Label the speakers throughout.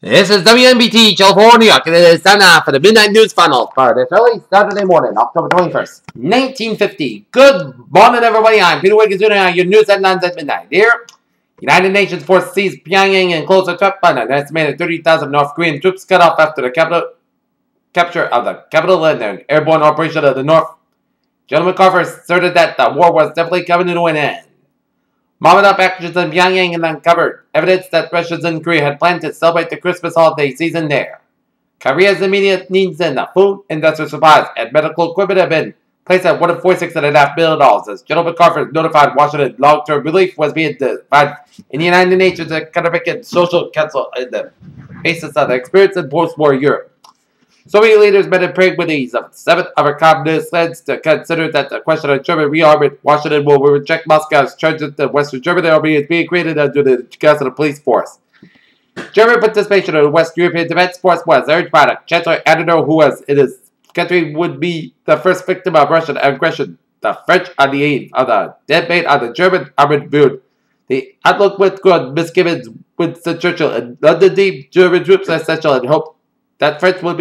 Speaker 1: This is WNBT California, and it is time for the Midnight News Funnel for this early Saturday morning, October 21st, 1950. Good morning, everybody. I'm Peter Wiggins, and your news headlines at midnight. Here, United Nations force seized Pyongyang and closed a threat by an estimated 30,000 North Korean troops cut off after the capture of the capital and an airborne operation of the North. General MacArthur asserted that the war was definitely coming to an end. Mobbed-up actions in Pyongyang and uncovered evidence that Russians and Korea had planned to celebrate the Christmas holiday season there. Korea's immediate needs in the food, industrial supplies, and medical equipment have been placed at $146.5 billion as General MacArthur notified Washington long-term relief was being defined in the United Nations Economic and Social Council in the basis of the experience in post-war Europe. Soviet leaders met in Prague with ease of 7 other communist lands to consider that the question of German rearmament. Washington will reject Moscow's charges that Western German army is being created under the guise of the police force. German participation in the West European Defense Force was urged by the Chancellor Adenauer, who was in his country would be the first victim of Russian aggression. The French, on the eve of the debate on the German armored build. The outlook with good misgivings with Churchill and London deemed German troops essential and hoped that France would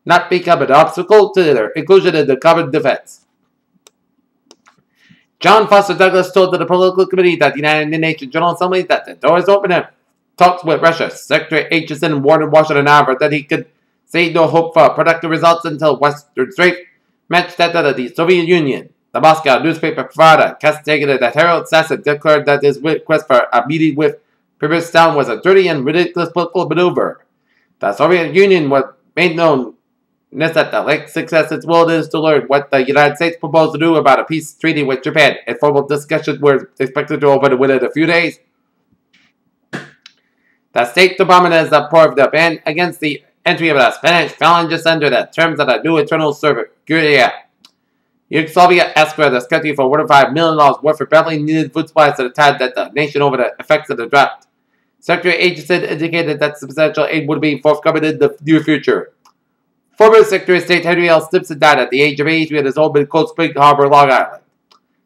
Speaker 1: not become an obstacle to their inclusion in the common defense. John Foster Douglas told the Political Committee that the United Nations General Assembly that the door is open to talks with Russia. Secretary Aitchison warned Washington, however, that he could see no hope for productive results until Western Strafe matched that of the Soviet Union. The Moscow newspaper provider castigated that Harold Sasson declared that his request for a meeting with Premier Stalin was a dirty and ridiculous political maneuver. The Soviet Union was made known that the late success its willingness to learn what the United States proposed to do about a peace treaty with Japan, and formal discussions were expected to open within a few days. The State Department has approved the ban against the entry of the Spanish phalangists under the terms of the new Internal Security Act. Yugoslavia asked for this country for $1.5 million worth of badly needed food supplies at a time that the nation over the effects of the drought. Secretary Aitchison indicated that substantial aid would be forthcoming in the near future. Former Secretary of State Henry L. Stimson died at the age of 83 at his home in Cold Spring Harbor, Long Island.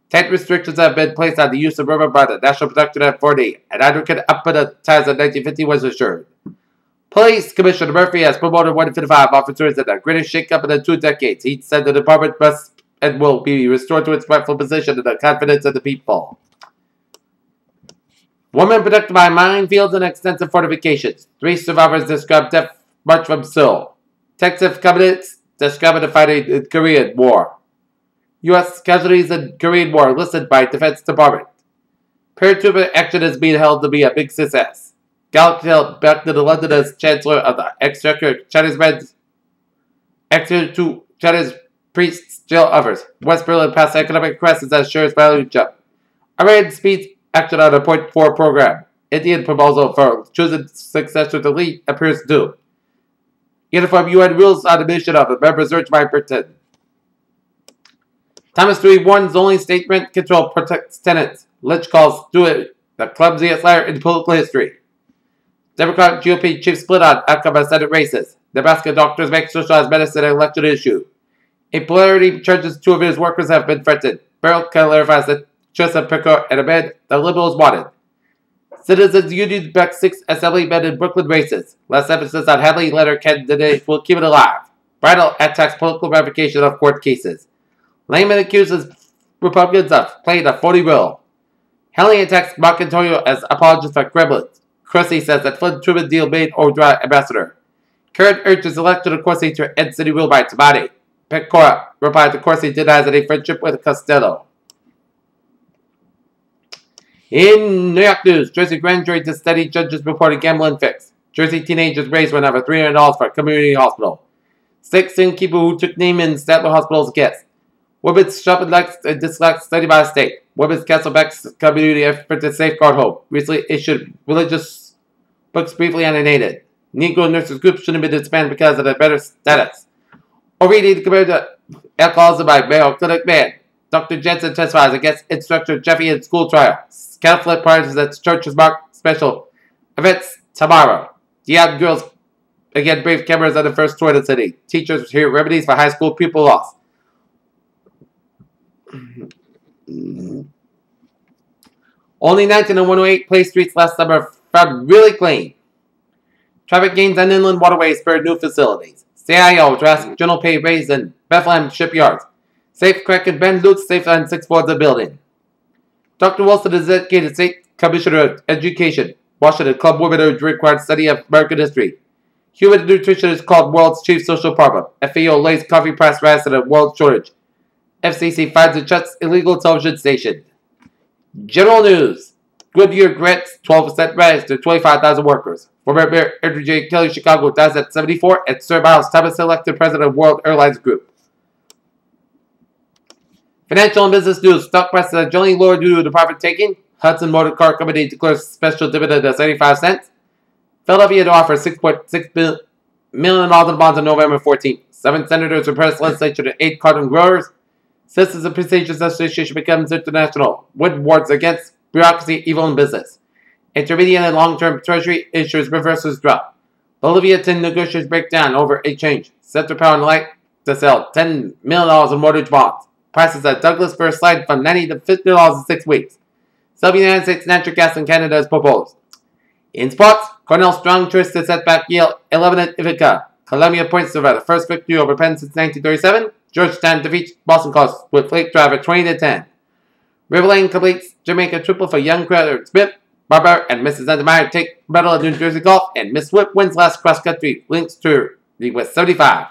Speaker 1: Tight restrictions have been placed on the use of rubber by the National Protection Authority, and Advocate up to the times of 1950 was assured. Police Commissioner Murphy has promoted 155 officers in the greatest shakeup in the 2 decades. He said the department must and will be restored to its rightful position in the confidence of the people. Woman protected by minefields and extensive fortifications. 3 survivors described death march from Seoul. Texas cabinets describing the fighting in the Korean War. U.S. casualties in Korean War listed by Defense Department. Paratrooper action is being held to be a big success. Gallup held back to the London as Chancellor of the Exchequer. Chinese men's executed 2 Chinese priests jail others. West Berlin passed economic crisis as shares value jump. Iran speeds action on a Point 4 program. Indian proposal for choosing successor to lead appears due. Uniform UN rules on the mission of the members urged by Britain. Thomas Dewey warns only state rent control protects tenants. Lynch calls Stewart the clumsiest liar in political history. Democratic GOP chief split on outcome of Senate races. Nebraska doctors make socialized medicine an election issue. Impolarity charges 2 of his workers have been threatened. Farrell clarifies that Joseph Picker and a man the Liberals wanted. Citizens Union backed 6 assemblymen in Brooklyn races. Less emphasis on Hadley letter candidates will keep it alive. Bridal attacks political ramifications of court cases. Lehman accuses Republicans of playing a phony role. Haley attacks Marcantonio as apologist for Kremlin. Corsi says that Flynn Truman deal made Odra ambassador. Curran urges election of Corsi to end city rule by Tabani. Pecora replied that Corsi denies any friendship with Costello. In New York news, Jersey grand jury to study judges reported gambling fix. Jersey teenagers raised one over $300 for a community hospital. 6 innkeepers who took name in Statler Hospital's guests. Women's shopping likes and dislikes study by state. Women's Castleback's community effort to safeguard hope. Recently issued religious books briefly animated. Negro nurses group shouldn't be disbanded because of their better status. Overeating compared to alcoholism by Mayo Clinic man. Dr. Jensen testifies against instructor Jeffy in school trial. Catholic parties at churches mark special events tomorrow. Young girls again brave cameras on the first tour in the city. Teachers hear remedies for high school pupil loss. Only 19 and 108 Place streets last summer found really clean. Traffic gains on inland waterways spurred new facilities. CIO drastic general pay raise in Bethlehem shipyards. Safe crack and Ben Luke safe on 6 floors of building. Dr. Wilson is dedicated State Commissioner of Education. Washington Club Women required study of American history. Human nutrition is called world's chief social problem. FAO lays coffee press rise at a world shortage. FCC finds and shuts illegal television station. General news. Goodyear grants 12% raise to 25,000 workers. Former Mayor Andrew J. Kelly Chicago dies at 74, and Sir Miles Thomas elected president of World Airlines Group. Financial and business news. Stock prices are generally lower due to the profit taking. Hudson Motor Car Company declares special dividend of 75 cents. Philadelphia to offer $6.6 million in bonds on November 14th. 7 senators repressed legislation to 8 cotton growers. Citizens and Prestigious Association becomes international. Wood wards against bureaucracy, evil, and business. Intermediate and long-term treasury issues reverses drop. Bolivia 10 negotiators break down over a change. Central Power and Light to sell $10 million in mortgage bonds. Prices at Douglas first slide from $90 to $50 in 6 weeks. Sub United States natural gas in Canada is proposed. In sports, Cornell strong twist to set back Yale 11 at Ithaca. Columbia points to the first victory over Penn since 1937. Georgetown defeats Boston College with late drive at 20-10. River Lane completes Jamaica triple for young Crowder Smith. Barbara and Mrs. Endemeyer take medal at New Jersey Golf, and Miss Whip wins last cross-country links tour with 75.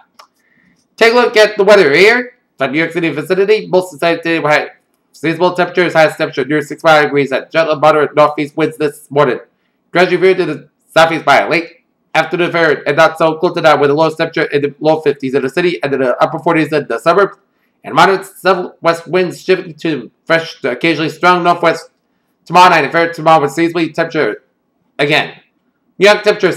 Speaker 1: Take a look at the weather here. From New York City vicinity, most decided today will have seasonable temperatures, highest temperature near 65 degrees at gentle moderate northeast winds this morning. Gradually veered to the southeast by late afternoon fair and not so cool tonight with a lowest temperature in the low 50s in the city and in the upper 40s in the suburbs. And moderate southwest winds shifting to fresh to occasionally strong northwest tomorrow night. And fair tomorrow with seasonally temperature again. New York temperature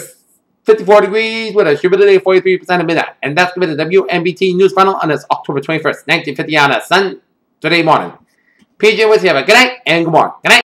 Speaker 1: 54 degrees with a humidity of 43% at midnight. And that's been the WNBT News Final on this October 21st, 1950 on a Sunday morning. PJ with you. Have a good night and good morning. Good night.